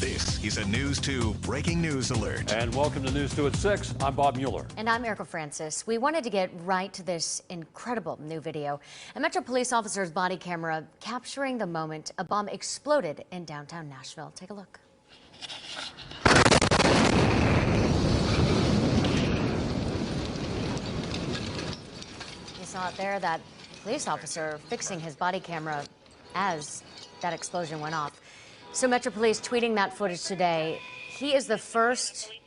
This is a News 2 breaking news alert. And welcome to News 2 at 6. I'm Bob Mueller. And I'm Erica Francis. We wanted to get right to this incredible new video. A Metro police officer's body camera capturing the moment a bomb exploded in downtown Nashville. Take a look. You saw it there, that police officer fixing his body camera as that explosion went off. So Metro Police tweeting that footage today. He is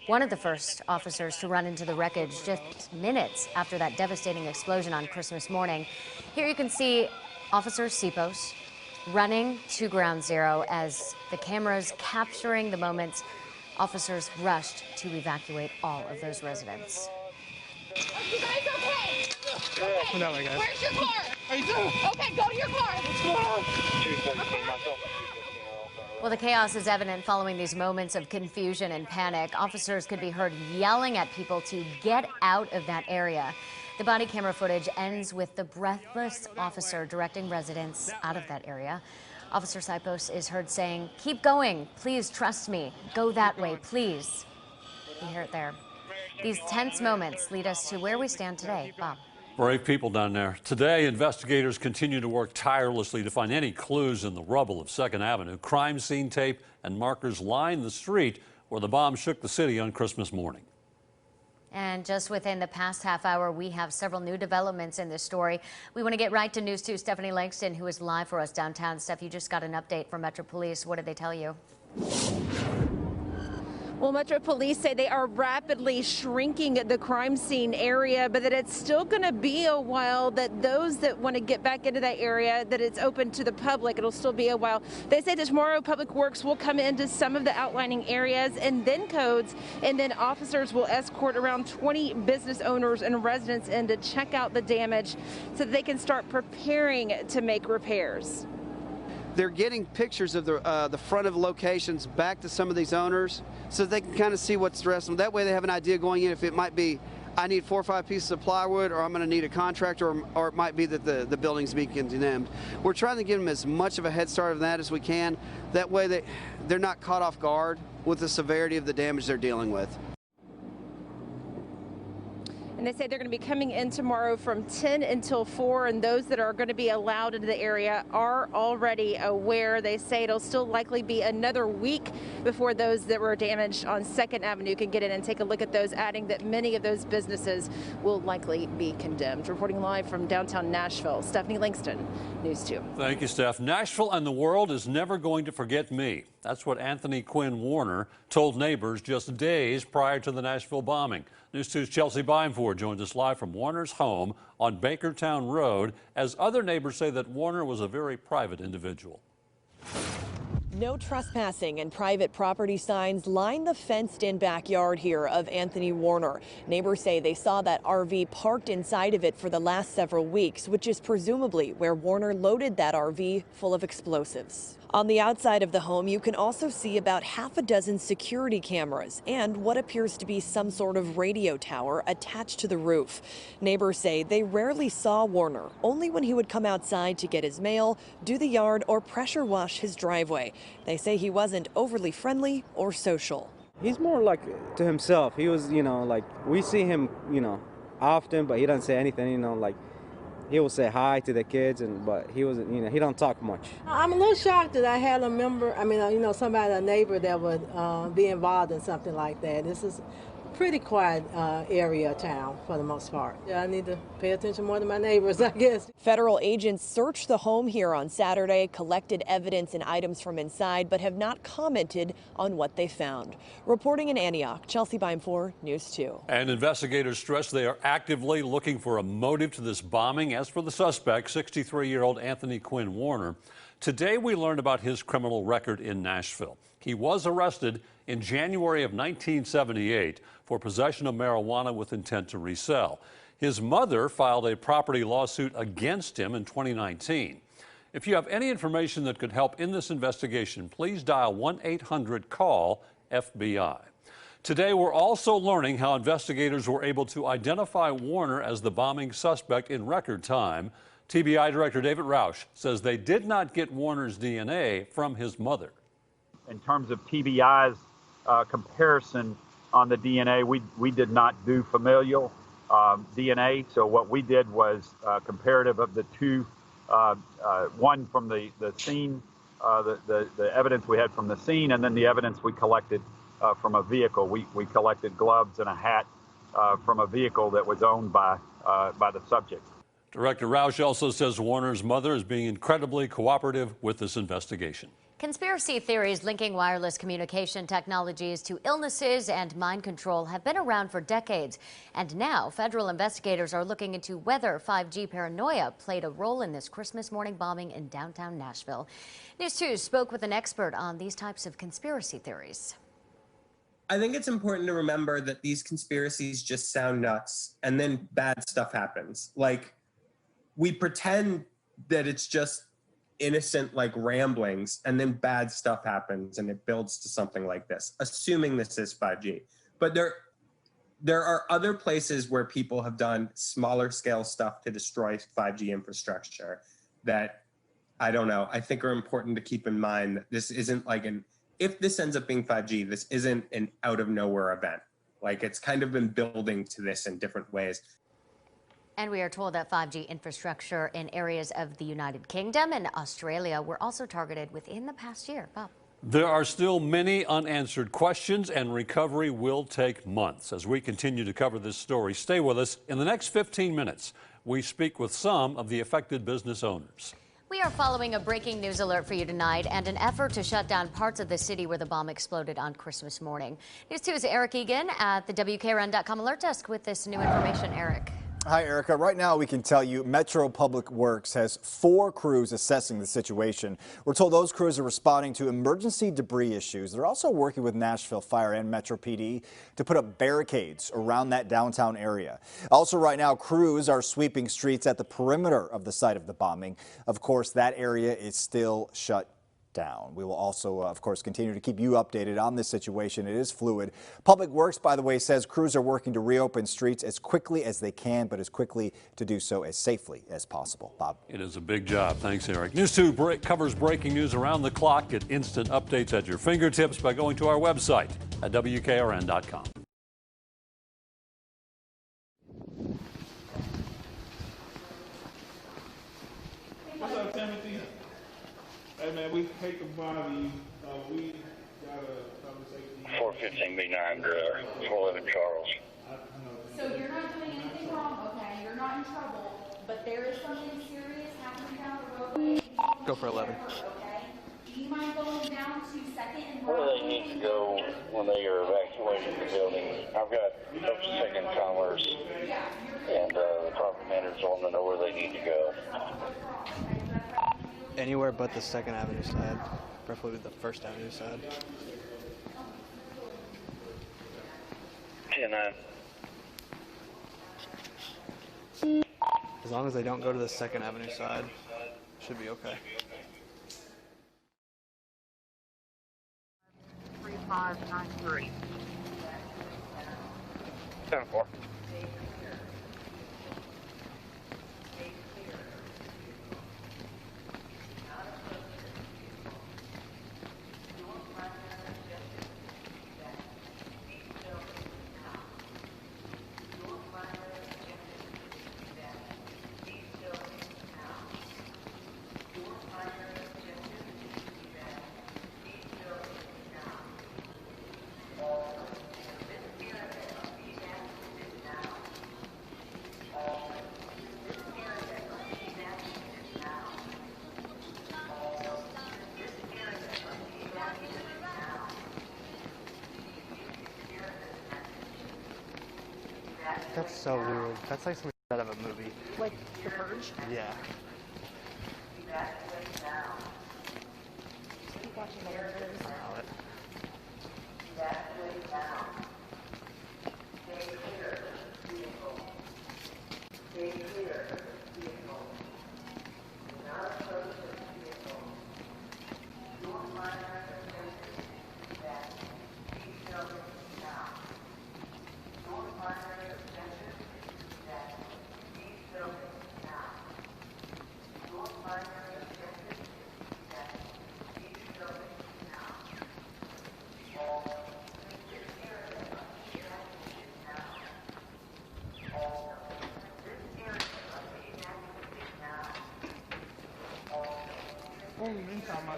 one of the first officers to run into the wreckage just minutes after that devastating explosion on Christmas morning. Here you can see Officer Sipos running to ground zero as the cameras capturing the moments officers rushed to evacuate all of those residents. You guys okay? Okay. No, guys. Where's your car? Okay, go to your car. What's going on? Well, the chaos is evident following these moments of confusion and panic. Officers could be heard yelling at people to get out of that area. The body camera footage ends with the breathless officer directing residents out of that area. Officer Sipos is heard saying, "Keep going, please trust me. Go that way, please." You hear it there. These tense moments lead us to where we stand today. Bob. Brave people down there. Today, investigators continue to work tirelessly to find any clues in the rubble of 2nd Avenue. Crime scene tape and markers line the street where the bomb shook the city on Christmas morning. And just within the past half hour, we have several new developments in this story. We want to get right to News 2's Stephanie Langston, who is live for us downtown. Steph, you just got an update from Metro Police. What did they tell you? Well, Metro Police say they are rapidly shrinking the crime scene area, but that it's still going to be a while, that those that want to get back into that area, that it's open to the public. It'll still be a while. They say that tomorrow Public Works will come into some of the outlining areas and then codes, and then officers will escort around 20 business owners and residents in to check out the damage so that they can start preparing to make repairs. They're getting pictures of the front of locations back to some of these owners so they can kind of see what's the rest of them. That way they have an idea going in if it might be, I need 4 or 5 pieces of plywood, or I'm going to need a contractor, or it might be that the building's being condemned. We're trying to give them as much of a head start of that as we can. That way they're not caught off guard with the severity of the damage they're dealing with. And they say they're going to be coming in tomorrow from 10 until 4, and those that are going to be allowed into the area are already aware. They say it'll still likely be another week before those that were damaged on 2nd Avenue can get in and take a look at those, adding that many of those businesses will likely be condemned. Reporting live from downtown Nashville, Stephanie Langston, News 2. Thank you, Steph. Nashville and the world is never going to forget me. That's what Anthony Quinn Warner told neighbors just days prior to the Nashville bombing. News 2's Chelsea Bimeford joins us live from Warner's home on Bakertown Road, as other neighbors say that Warner was a very private individual. No trespassing and private property signs line the fenced-in backyard here of Anthony Warner. Neighbors say they saw that RV parked inside of it for the last several weeks, which is presumably where Warner loaded that RV full of explosives. On the outside of the home, you can also see about half a dozen security cameras and what appears to be some sort of radio tower attached to the roof. Neighbors say they rarely saw Warner, only when he would come outside to get his mail, do the yard, or pressure wash his driveway. They say he wasn't overly friendly or social. He's more like to himself. He was, like we see him, often, but he doesn't say anything, like he will say hi to the kids, but he wasn't, he don't talk much. I'm a little shocked that I had a member, somebody, a neighbor that would be involved in something like that. This is a pretty quiet area of town for the most part. Yeah, I need to pay attention more to my neighbors, I guess. Federal agents searched the home here on Saturday, collected evidence and items from inside, but have not commented on what they found. Reporting in Antioch, Chelsea Bimeford, News 2. And investigators stress they are actively looking for a motive to this bombing. As for the suspect, 63-year-old Anthony Quinn Warner, today we learned about his criminal record in Nashville. He was arrested in January of 1978 for possession of marijuana with intent to resell. His mother filed a property lawsuit against him in 2019. If you have any information that could help in this investigation, please dial 1-800-CALL-FBI. Today, we're also learning how investigators were able to identify Warner as the bombing suspect in record time. TBI Director David Roush says they did not get Warner's DNA from his mother. in terms of TBI's comparison on the DNA, we did not do familial DNA. So what we did was comparative of the two, one from the scene, the evidence we had from the scene, and then the evidence we collected from a vehicle. We collected gloves and a hat from a vehicle that was owned by the subject. Director Rausch also says Warner's mother is being incredibly cooperative with this investigation. Conspiracy theories linking wireless communication technologies to illnesses and mind control have been around for decades. And now federal investigators are looking into whether 5G paranoia played a role in this Christmas morning bombing in downtown Nashville. News 2 spoke with an expert on these types of conspiracy theories. I think it's important to remember that these conspiracies just sound nuts and then bad stuff happens. Like, we pretend that it's just innocent, like, ramblings, and then bad stuff happens and it builds to something like this, assuming this is 5G. But there are other places where people have done smaller scale stuff to destroy 5G infrastructure that, I don't know, I think are important to keep in mind. That this isn't like if this ends up being 5G, this isn't an out of nowhere event. Like, it's kind of been building to this in different ways. And we are told that 5G infrastructure in areas of the United Kingdom and Australia were also targeted within the past year. Bob. There are still many unanswered questions, and recovery will take months. As we continue to cover this story, stay with us. In the next 15 minutes, we speak with some of the affected business owners. We are following a breaking news alert for you tonight and an effort to shut down parts of the city where the bomb exploded on Christmas morning. News 2's Eric Egan at the WKRN.com alert desk with this new information. Eric. Hi, Erica. Right now, we can tell you Metro Public Works has 4 crews assessing the situation. We're told those crews are responding to emergency debris issues. They're also working with Nashville Fire and Metro PD to put up barricades around that downtown area. Also, right now, crews are sweeping streets at the perimeter of the site of the bombing. Of course, that area is still shut down. We will also, of course, continue to keep you updated on this situation. It is fluid. Public Works, by the way, says crews are working to reopen streets as quickly as they can, but as quickly to do so as safely as possible. Bob. It is a big job. Thanks, Eric. News 2 covers breaking news around the clock. Get instant updates at your fingertips by going to our website at WKRN.com. What's up, Timothy? Hey man, we hate to bother you. We got a conversation. 415B9, 411 Charles. So you're not doing anything wrong, okay? You're not in trouble, but there is something serious happening down the roadway. Go for 11. Okay? Do you mind going down to 2nd and Where do they need to go when they are evacuating the building? I've got folks at 2nd Commerce and the property managers want to know where they need to go. Anywhere but the 2nd Avenue side, preferably the 1st Avenue side. 10-9. As long as they don't go to the 2nd Avenue side, should be okay. 3593. 10-4. That's so weird. That's like something out of a movie. Like The Purge? Yeah. Keep watching the videos.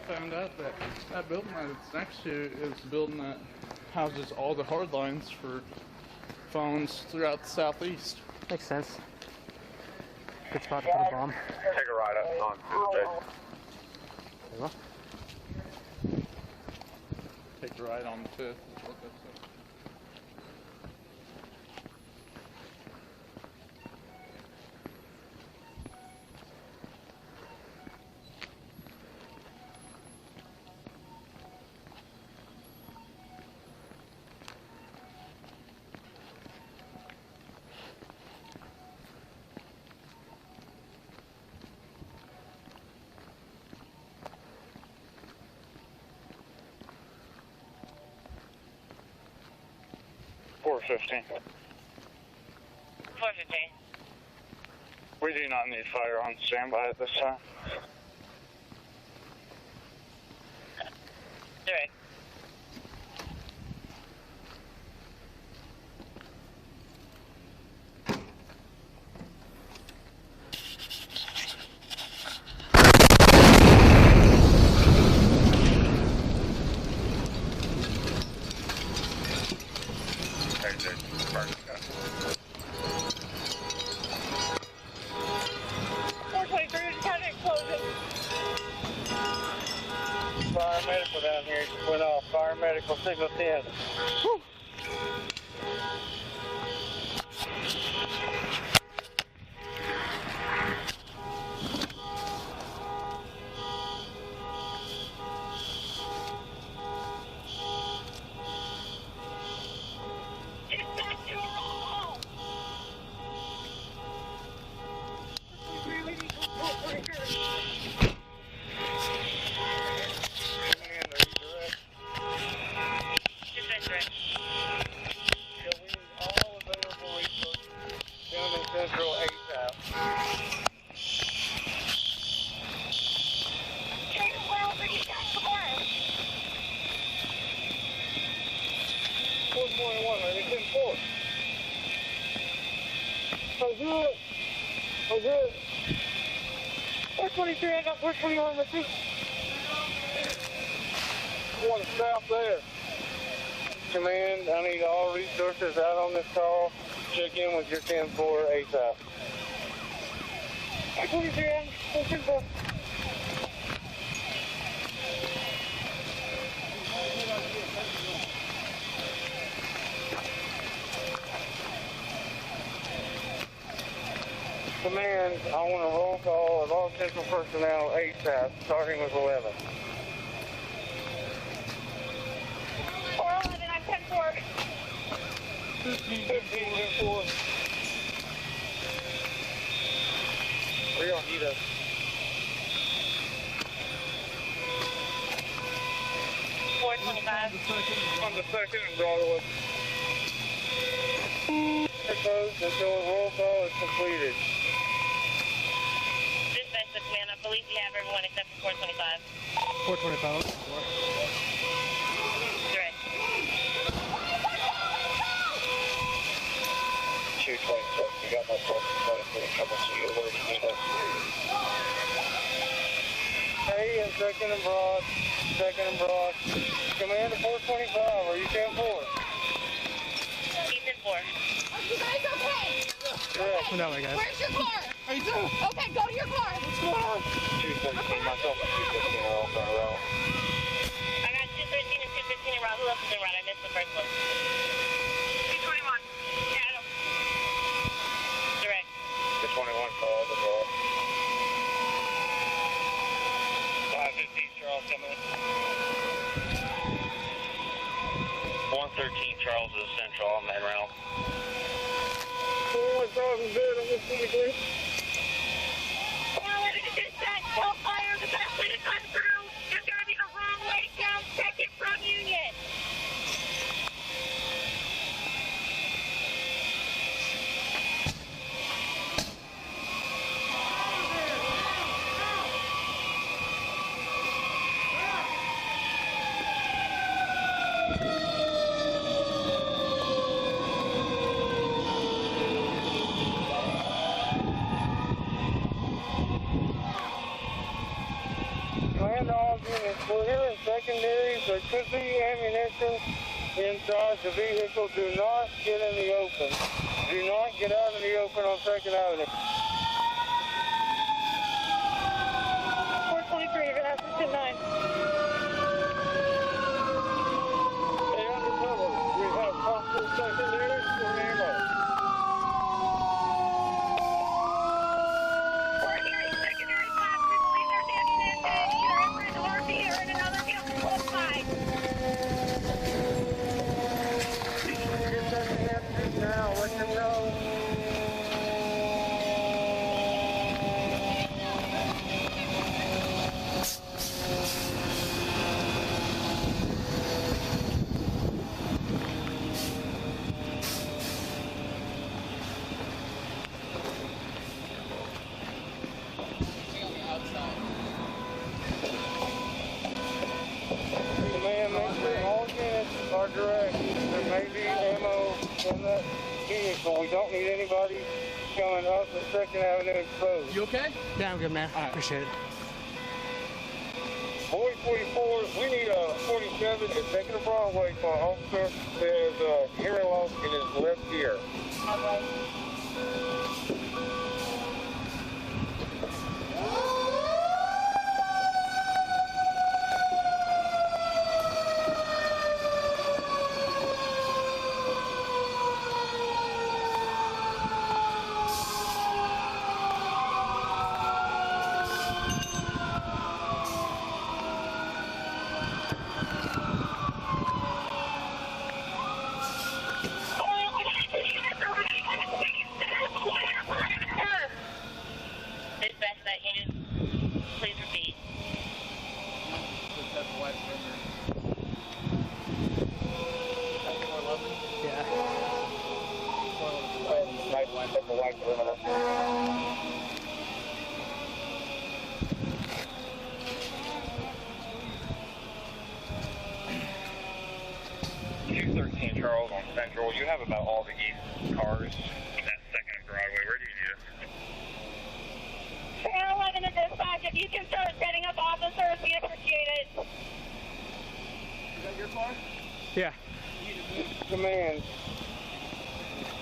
found out that that building that it's next to is the building that houses all the hard lines for phones throughout the southeast. Makes sense. Good spot to put a bomb. Take a ride up on Tuesday. There you go. Take a ride on the 5th. $415. 415. We do not need fire on standby at this time. Direct. Fire medical down here just went off. Fire medical signal 10. Whew. Central 8 out. Oh, good. Oh, good. 423, I got 421 with you. One south there. Command, I need all resources out on this call. Check in with your 10-4 ASAP. 423, 424. Command, I want a roll call of all central personnel ASAP, starting with 11. 411, I'm 10-4. 15-4. We don't need a... On the second and Broadway. Proposed until a roll call is completed. Dispatch to command, I believe you have everyone except for 425. 425. Direct. 226, you got my 423 coming to you. Where do you need us? Hey, and second and Broad. Second and Broad. Command to 425, are you 10-4? He's 10-4. Are you guys okay? Yeah. No, my guys. Where's your car? How you doing? Okay, go to your car. What's going on? 217, myself and 215 are all going around. I got 213 and 215 around. Who else is around? I missed the first one. 221. Adam. Direct. 221 call the ball. 515 Charles coming in. 113 Charles is central on that round. 415 is good on this 23. Well, it is that fire the best way to come through. You're going to be the wrong way down second from Union. ammunition inside the vehicle. Do not get in the open. Do not get out in the open on 2nd Avenue. 423, you're going to have to sit 9. Stay undercover. We have possible secondary for ammo. We're hearing secondary blasts. We believe there's ammunition either in front or here in another vehicle close by. Get second Avenue now. Let them know. Command, make sure all units are direct. There may be ammo in that vehicle. We don't need anybody coming up the 2nd Avenue exposed. You okay? Yeah, I'm good, man. I appreciate it. Boy 44, we need a 47 is taking the Broadway for an officer that has hearing loss in his left ear. Dispatch that unit. Please repeat. Yeah. $213 Charles on Central. You have about all the east cars in that 2nd Broadway. Where do you need us? 11 to dispatch. If you can start setting up officers, we appreciate it. Is that your car? Yeah. Command.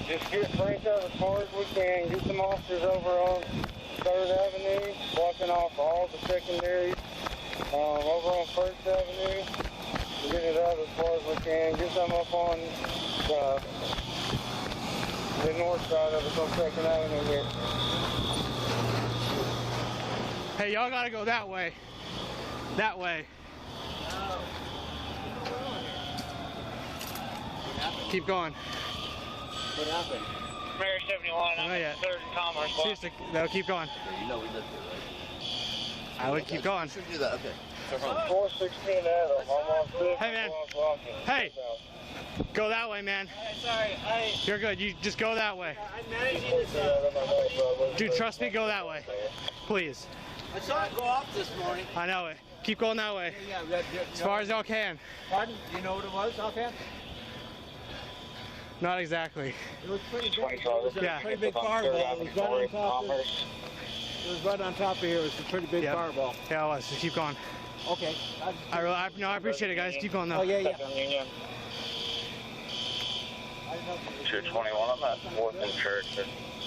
Just get Frank out as far as we can. Get some officers over on 3rd Avenue, blocking off all the secondaries. Over on 1st Avenue, get it out as far as we can. Get some up on the north side of us on 2nd Avenue here. Hey, y'all gotta go that way. That way. Keep going. What happened? Mary 71, I'm at 3rd and Commerce. Seriously, no, keep going. Yeah, you know we live here, right? I would keep going. Should do that, okay. 416 Adam, I'm on 5th. Hey, man. Hey. Go that way, man. Sorry, You're good. You just go that way. I'm managing this. Dude, trust me, go that way. Please. I saw it go off this morning. I know it. Keep going that way. Yeah, As far as y'all can. Pardon? Do you know what it was offhand? Not exactly. It was pretty big. It was a pretty big fireball. It was right on top of it. It was right on top of here. It was a pretty big fireball. Yeah, it was. Just keep going. Okay. I appreciate it, guys. Keep going though. Oh, yeah, yeah. 221, I'm at 4th and Church.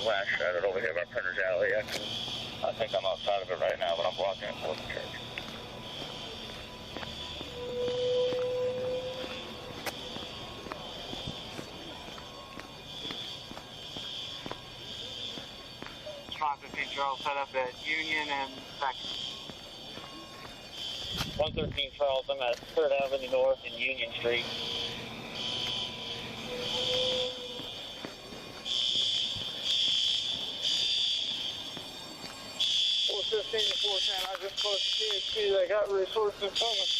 Last shot over here by Printer's Alley. I think I'm outside of it right now, but I'm blocking at 4th and Church. Charles set up at Union and 2nd. 113 Charles, I'm at 3rd Avenue North and Union Street. I just closed the THC. They got resources coming.